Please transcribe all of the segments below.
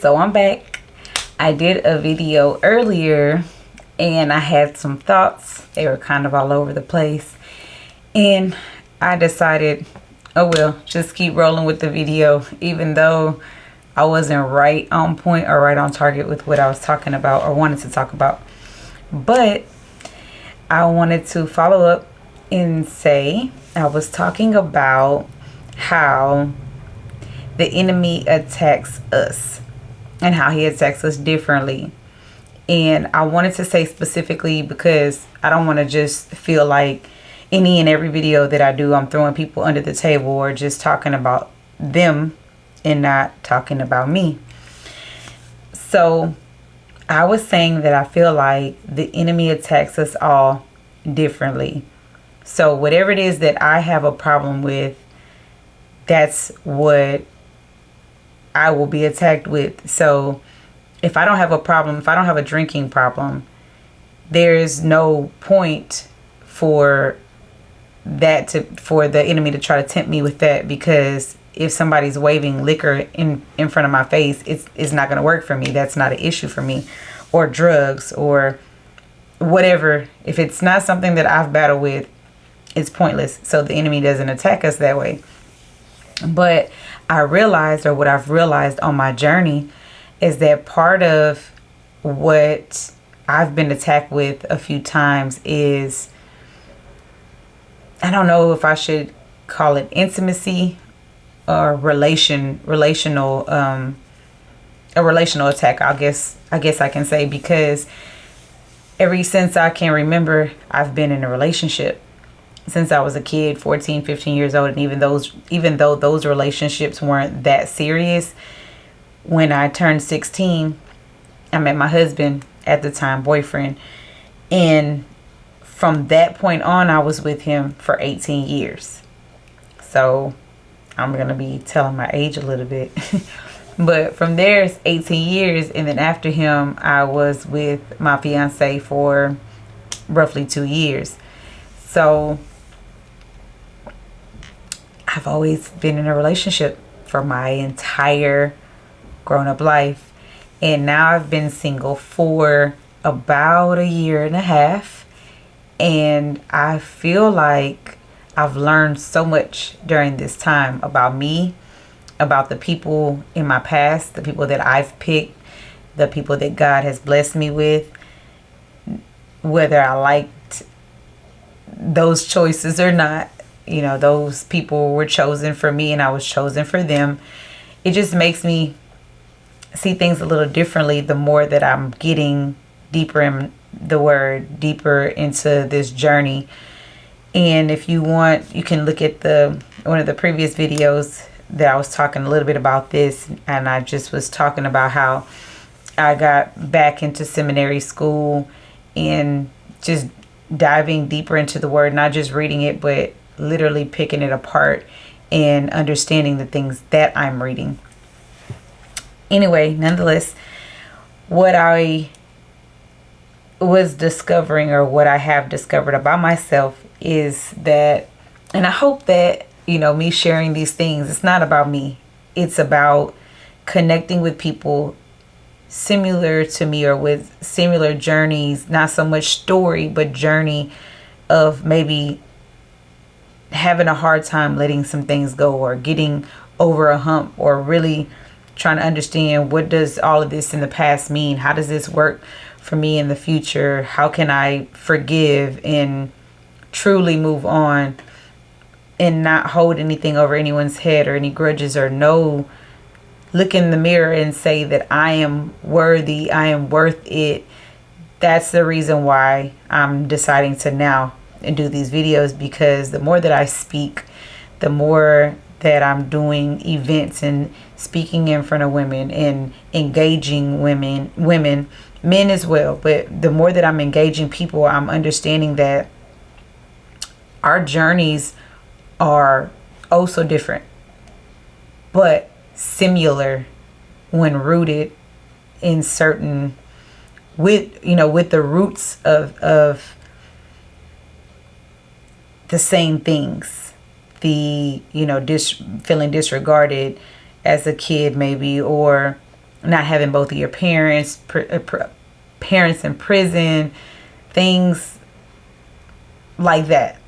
So I'm back. I did a video earlier and I had some thoughts. They were kind of all over the place. And I decided, oh well, just keep rolling with the video, even though I wasn't right on point or right on target with what I was talking about or wanted to talk about. But I wanted to follow up and say I was talking about how the enemy attacks us and how he attacks us differently. And I wanted to say specifically because I don't want to just feel like any and every video that I do, I'm throwing people under the table or just talking about them and not talking about me. So I was saying that I feel like the enemy attacks us all differently. So whatever it is that I have a problem with, that's what I will be attacked with. So if I don't have a problem, if I don't have a drinking problem, there is no point for for the enemy to try to tempt me with that, because if somebody's waving liquor in front of my face, it's not going to work for me. That's not an issue for me. Or drugs or whatever. If it's not something that I've battled with, it's pointless. So the enemy doesn't attack us that way. But I realized, or what I've realized on my journey, is that part of what I've been attacked with a few times is, I don't know if I should call it intimacy or relational attack. I guess I can say, because ever since I can remember, I've been in a relationship since I was a kid, 14, 15 years old. And even though those relationships weren't that serious, when I turned 16, I met my husband at the time, boyfriend. And from that point on, I was with him for 18 years. So I'm going to be telling my age a little bit. But from there, it's 18 years. And then after him, I was with my fiance for roughly 2 years. So I've always been in a relationship for my entire grown-up life. And now I've been single for about a year and a half. And I feel like I've learned so much during this time about me, about the people in my past, the people that I've picked, the people that God has blessed me with, whether I liked those choices or not. You know, those people were chosen for me and I was chosen for them. It just makes me see things a little differently the more that I'm getting deeper in the word, deeper into this journey. And if you want, you can look at one of the previous videos that I was talking a little bit about this, and I just was talking about how I got back into seminary school and just diving deeper into the word, not just reading it, but literally picking it apart and understanding the things that I'm reading. Anyway, nonetheless, what I was discovering, or what I have discovered about myself, is that, and I hope that, me sharing these things, it's not about me. It's about connecting with people similar to me or with similar journeys, not so much story, but journey of maybe having a hard time letting some things go, or getting over a hump, or really trying to understand, what does all of this in the past mean? How does this work for me in the future? How can I forgive and truly move on and not hold anything over anyone's head or any grudges, or look in the mirror and say that I am worthy, I am worth it. That's the reason why I'm deciding to now do these videos, because the more that I speak, the more that I'm doing events and speaking in front of women and engaging women, men as well. But the more that I'm engaging people, I'm understanding that our journeys are oh so different, but similar when rooted in certain, with the roots of the same things. The feeling disregarded as a kid, maybe, or not having both of your parents, parents in prison, things like that,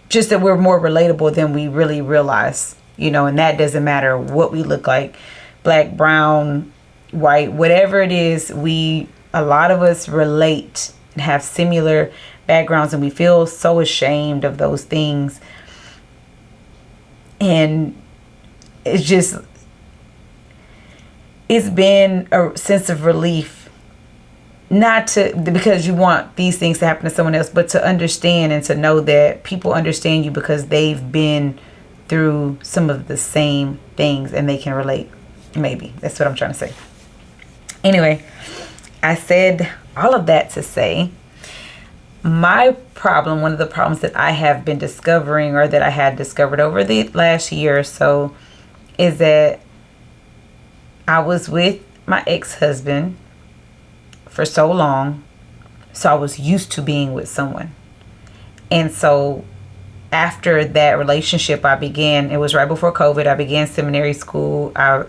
just that we're more relatable than we really realize, and that doesn't matter what we look like, black, brown, white, whatever it is. A lot of us relate and have similar backgrounds, and we feel so ashamed of those things. And it's been a sense of relief, not because you want these things to happen to someone else, but to understand and to know that people understand you because they've been through some of the same things and they can relate. Maybe that's what I'm trying to say. Anyway, I said all of that to say one of the problems that I have been discovering, or that I had discovered over the last year or so, is that I was with my ex-husband for so long, so I was used to being with someone. And so after that relationship, it was right before COVID, I began seminary school. I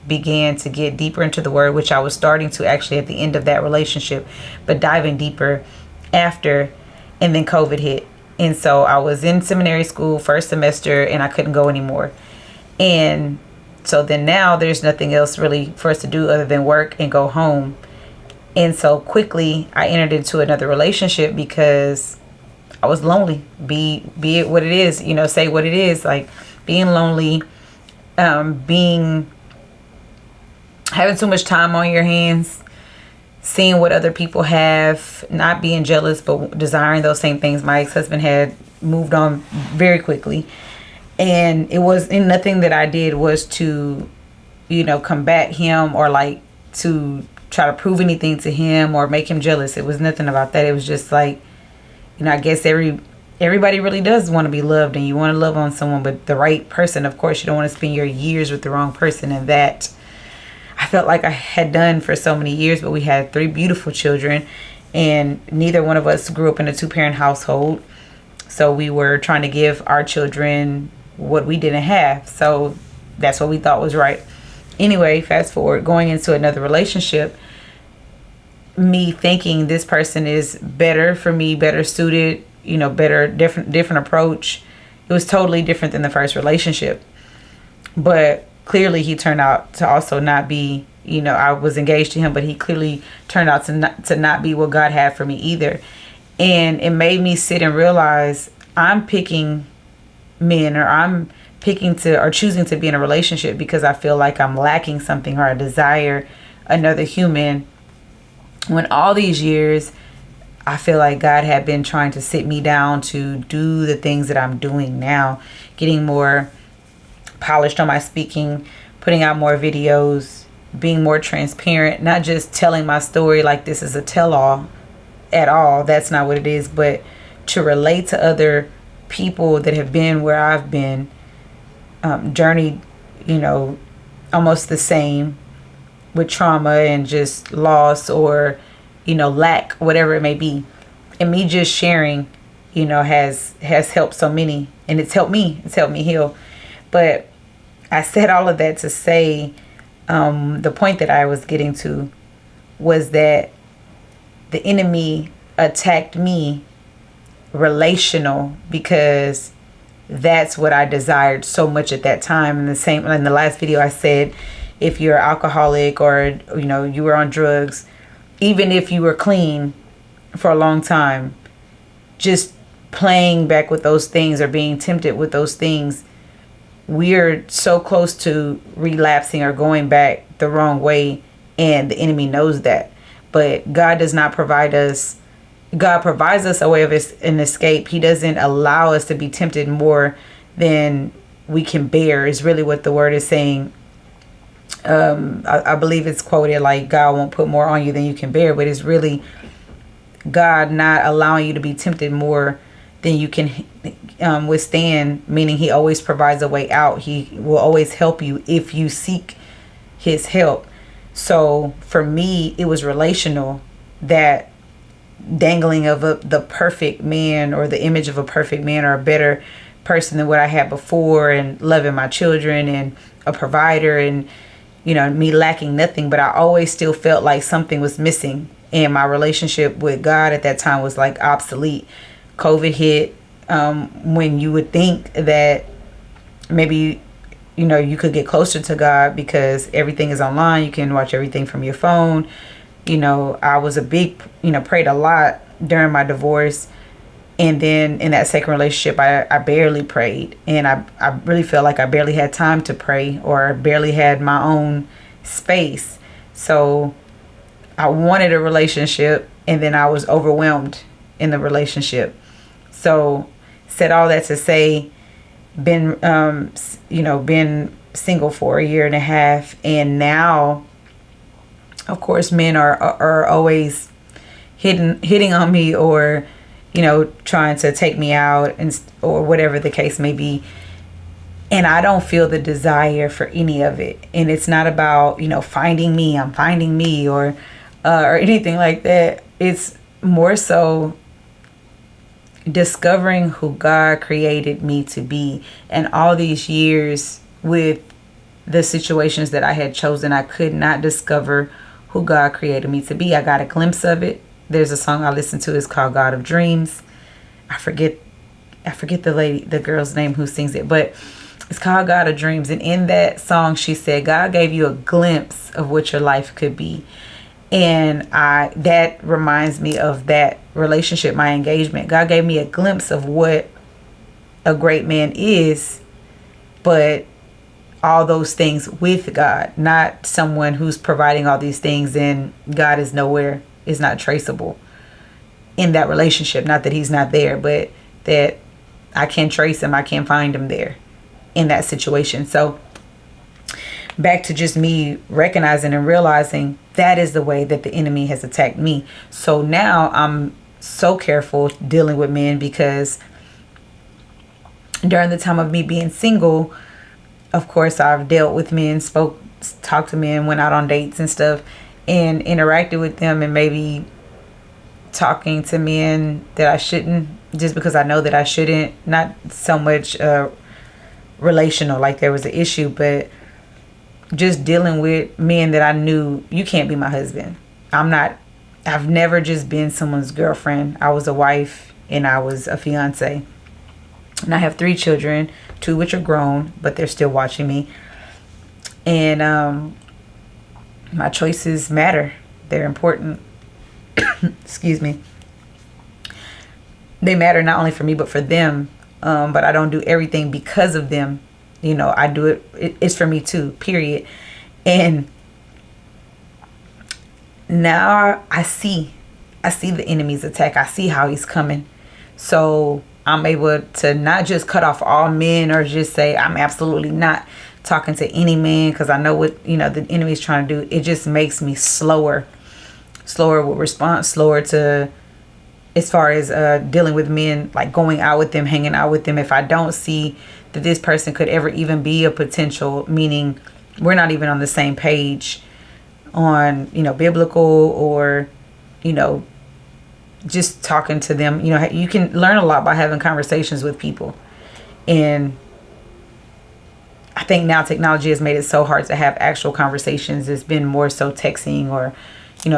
began to get deeper into the word, which I was starting to actually at the end of that relationship, but diving deeper after, and then COVID hit. And so I was in seminary school first semester and I couldn't go anymore. And so then now there's nothing else really for us to do other than work and go home. And so quickly I entered into another relationship because I was lonely. Be it what it is, say what it is, like being lonely, having too much time on your hands, seeing what other people have, not being jealous, but desiring those same things. My ex-husband had moved on very quickly. And nothing that I did was to, combat him or like to try to prove anything to him or make him jealous. It was nothing about that. It was just like, I guess everybody really does want to be loved, and you want to love on someone, but the right person. Of course, you don't want to spend your years with the wrong person. And that I felt like I had done for so many years, but we had 3 beautiful children, and neither one of us grew up in a 2-parent household. So we were trying to give our children what we didn't have. So that's what we thought was right. Anyway, fast forward, going into another relationship, me thinking this person is better for me, better suited, better, different approach. It was totally different than the first relationship. But clearly he turned out to also not be, I was engaged to him, but he clearly turned out to not be what God had for me either. And it made me sit and realize I'm picking men, or I'm choosing to be in a relationship because I feel like I'm lacking something, or I desire another human, when all these years I feel like God had been trying to sit me down to do the things that I'm doing now, getting more polished on my speaking, putting out more videos, being more transparent, not just telling my story like this is a tell-all at all. That's not what it is, but to relate to other people that have been where I've been, journeyed, almost the same, with trauma and just loss or, lack, whatever it may be. And me just sharing, has helped so many, and it's helped me heal. But I said all of that to say, the point that I was getting to was that the enemy attacked me relational, because that's what I desired so much at that time. And in the last video I said, if you're alcoholic or you were on drugs, even if you were clean for a long time, just playing back with those things or being tempted with those things, we're so close to relapsing or going back the wrong way, and the enemy knows that. But God does not provide us. God provides us a way of an escape. He doesn't allow us to be tempted more than we can bear, is really what the word is saying. I believe it's quoted like, God won't put more on you than you can bear, but it's really God not allowing you to be tempted more than you can withstand, meaning he always provides a way out. He will always help you if you seek his help. So for me, it was relational, that dangling of the perfect man, or the image of a perfect man, or a better person than what I had before, and loving my children, and a provider, and me lacking nothing, but I always still felt like something was missing. And my relationship with God at that time was like obsolete. COVID hit, when you would think that maybe, you could get closer to God because everything is online. You can watch everything from your phone. I was a big, prayed a lot during my divorce. And then in that second relationship, I barely prayed. And I really felt like I barely had time to pray, or barely had my own space. So I wanted a relationship, and then I was overwhelmed in the relationship. So said all that to say, been single for a year and a half. And now, of course, men are always hitting on me, or trying to take me out, or whatever the case may be. And I don't feel the desire for any of it. And it's not about, finding me, I'm finding me, or anything like that. It's more so discovering who God created me to be. And all these years with the situations that I had chosen, I could not discover who God created me to be. I got a glimpse of it. There's a song I listen to. It's called God of Dreams. I forget the girl's name who sings it, but it's called God of Dreams. And in that song, she said, God gave you a glimpse of what your life could be. And that reminds me of that relationship, my engagement. God gave me a glimpse of what a great man is, but all those things with God, not someone who's providing all these things and God is nowhere, is not traceable in that relationship. Not that he's not there, but that I can trace him, I can find him there in that situation. So back to just me recognizing and realizing that is the way that the enemy has attacked me. So now I'm so careful dealing with men, because during the time of me being single, of course, I've dealt with men, talked to men, went out on dates and stuff, and interacted with them, and maybe talking to men that I shouldn't, just because I know that I shouldn't. Not so much relational, like there was an issue, but just dealing with men that I knew, you can't be my husband. I've never just been someone's girlfriend. I was a wife and I was a fiance. And I have 3 children, 2 which are grown, but they're still watching me. And my choices matter. They're important. Excuse me. They matter not only for me, but for them. But I don't do everything because of them. I do it's for me too, period. And now I see the enemy's attack. I see how he's coming. So I'm able to not just cut off all men, or just say I'm absolutely not talking to any man, because I know what the enemy's trying to do. It just makes me slower with response, slower to, as far as dealing with men, like going out with them, hanging out with them. If I don't see that this person could ever even be a potential, meaning we're not even on the same page on biblical, or just talking to them. You can learn a lot by having conversations with people. And I think now technology has made it so hard to have actual conversations. It's been more so texting, or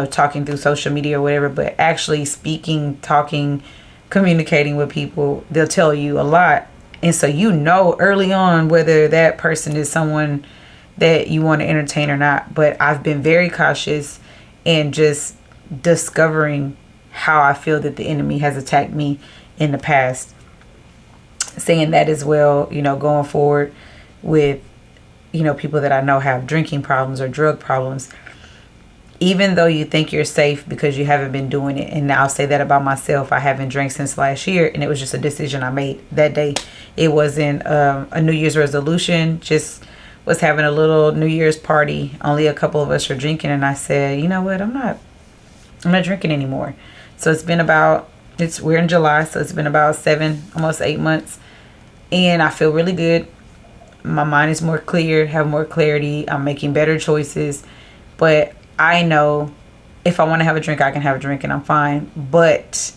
talking through social media or whatever. But actually speaking, talking, communicating with people, they'll tell you a lot. And so early on whether that person is someone that you want to entertain or not. But I've been very cautious and just discovering how I feel that the enemy has attacked me in the past. Saying that as well, going forward with, people that I know have drinking problems or drug problems. Even though you think you're safe because you haven't been doing it. And I'll say that about myself. I haven't drank since last year, and it was just a decision I made that day. It wasn't a New Year's resolution. Just was having a little New Year's party. Only a couple of us were drinking, and I said, you know what? I'm not drinking anymore. So we're in July, so it's been about 7, almost 8 months. And I feel really good. My mind is more clear, have more clarity. I'm making better choices. But I know if I want to have a drink, I can have a drink and I'm fine. But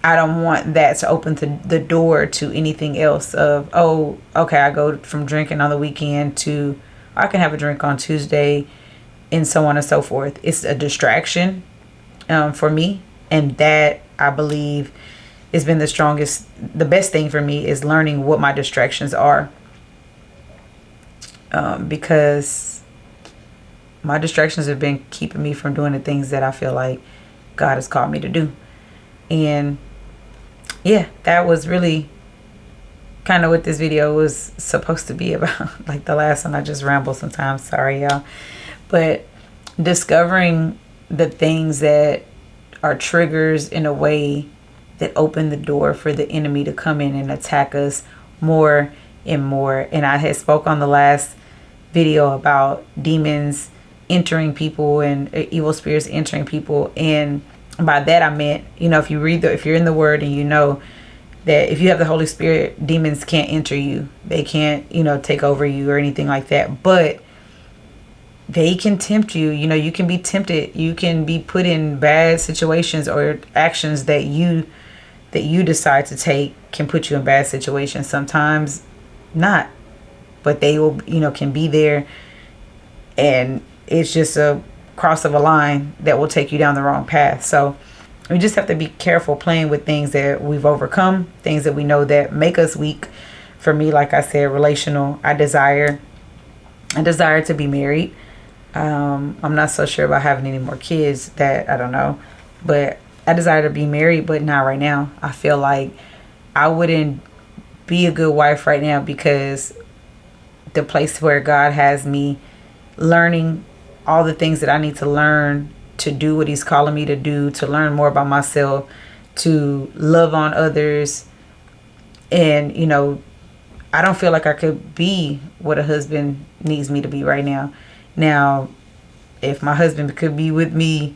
I don't want that to open the door to anything else of, oh, okay, I go from drinking on the weekend to, I can have a drink on Tuesday, and so on and so forth. It's a distraction for me, and that, I believe, has been the best thing for me, is learning what my distractions are, because my distractions have been keeping me from doing the things that I feel like God has called me to do. And yeah, that was really kind of what this video was supposed to be about. Like the last one, I just ramble sometimes, sorry y'all. But discovering the things that are triggers in a way that open the door for the enemy to come in and attack us more and more. And I had spoke on the last video about demons entering people and evil spirits entering people, and by that I meant, if you're in the Word, and you know that if you have the Holy Spirit, demons can't enter you. They can't, take over you or anything like that. But they can tempt you. You can be tempted. You can be put in bad situations, or actions that you decide to take can put you in bad situations. Sometimes not, but they will, can be there, and it's just a cross of a line that will take you down the wrong path. So we just have to be careful playing with things that we've overcome, things that we know that make us weak. For me, like I said, relational. I desire to be married. I'm not so sure about having any more kids. That I don't know, but I desire to be married, but not right now. I feel like I wouldn't be a good wife right now, because the place where God has me learning all the things that I need to learn to do what He's calling me to do, to learn more about myself, to love on others. And, I don't feel like I could be what a husband needs me to be right now. Now, if my husband could be with me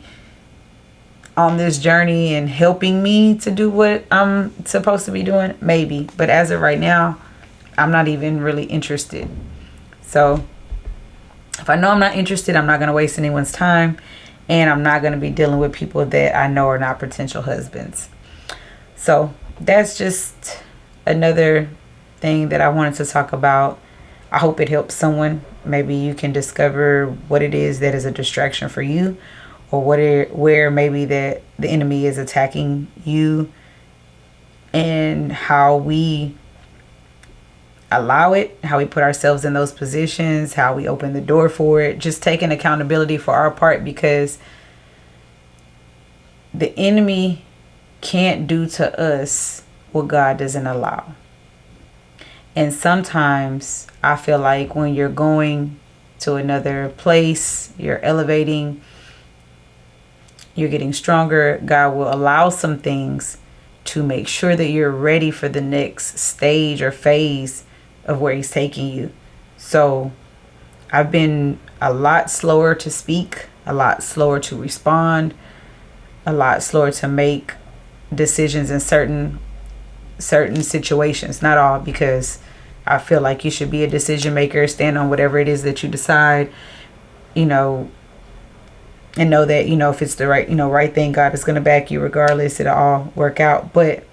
on this journey and helping me to do what I'm supposed to be doing, maybe. But as of right now, I'm not even really interested. So if I know I'm not interested, I'm not going to waste anyone's time, and I'm not going to be dealing with people that I know are not potential husbands. So that's just another thing that I wanted to talk about. I hope it helps someone. Maybe you can discover what it is that is a distraction for you, or where maybe that the enemy is attacking you, and how we allow it, how we put ourselves in those positions, how we open the door for it. Just taking accountability for our part, because the enemy can't do to us what God doesn't allow. And sometimes I feel like when you're going to another place, you're elevating, you're getting stronger, God will allow some things to make sure that you're ready for the next stage or phase of where He's taking you. So I've been a lot slower to speak, a lot slower to respond, a lot slower to make decisions in certain situations. Not all, because I feel like you should be a decision maker, stand on whatever it is that you decide, and know that, if it's the right thing, God is going to back you regardless. It'll all work out. But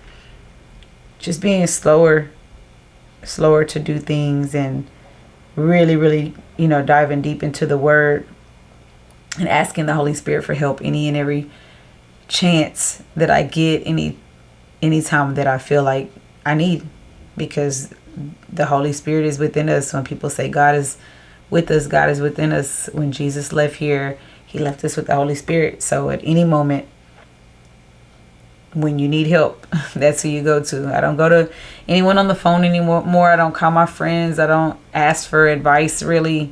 just being slower to do things, and really, really, diving deep into the Word, and asking the Holy Spirit for help any and every chance that I get, any time that I feel like I need, because the Holy Spirit is within us. When people say God is with us, God is within us. When Jesus left here, He left us with the Holy Spirit. So at any moment when you need help, that's who you go to. I don't go to anyone on the phone anymore. I don't call my friends. I don't ask for advice, really,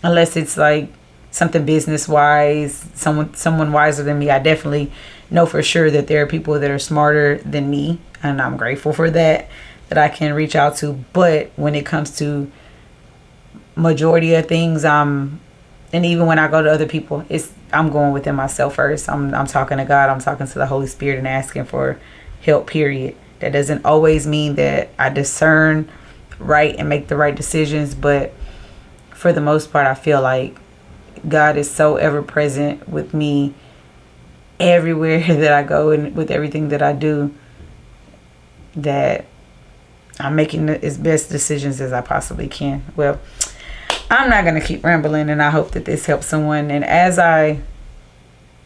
unless it's like something business wise, someone wiser than me. I definitely know for sure that there are people that are smarter than me, and I'm grateful for that I can reach out to. But when it comes to majority of things, and even when I go to other people, I'm going within myself first. I'm talking to God. I'm talking to the Holy Spirit and asking for help, period. That doesn't always mean that I discern right and make the right decisions, but for the most part, I feel like God is so ever present with me everywhere that I go, and with everything that I do, that I'm making as best decisions as I possibly can. Well, I'm not going to keep rambling, and I hope that this helps someone. And as I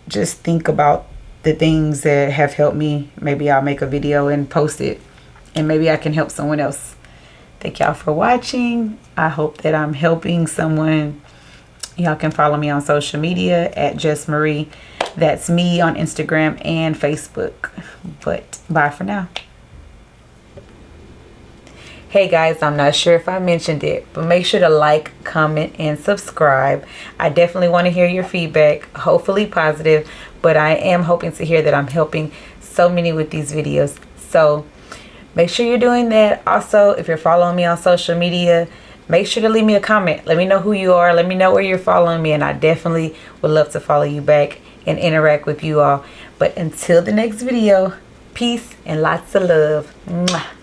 just think about the things that have helped me, maybe I'll make a video and post it, and maybe I can help someone else. Thank y'all for watching. I hope that I'm helping someone. Y'all can follow me on social media at Just Marie. That's me on Instagram and Facebook. But bye for now. Hey guys, I'm not sure if I mentioned it, but make sure to like, comment, and subscribe. I definitely want to hear your feedback, hopefully positive, but I am hoping to hear that I'm helping so many with these videos. So make sure you're doing that. Also, if you're following me on social media, make sure to leave me a comment. Let me know who you are. Let me know where you're following me, and I definitely would love to follow you back and interact with you all. But until the next video, peace and lots of love. Mwah.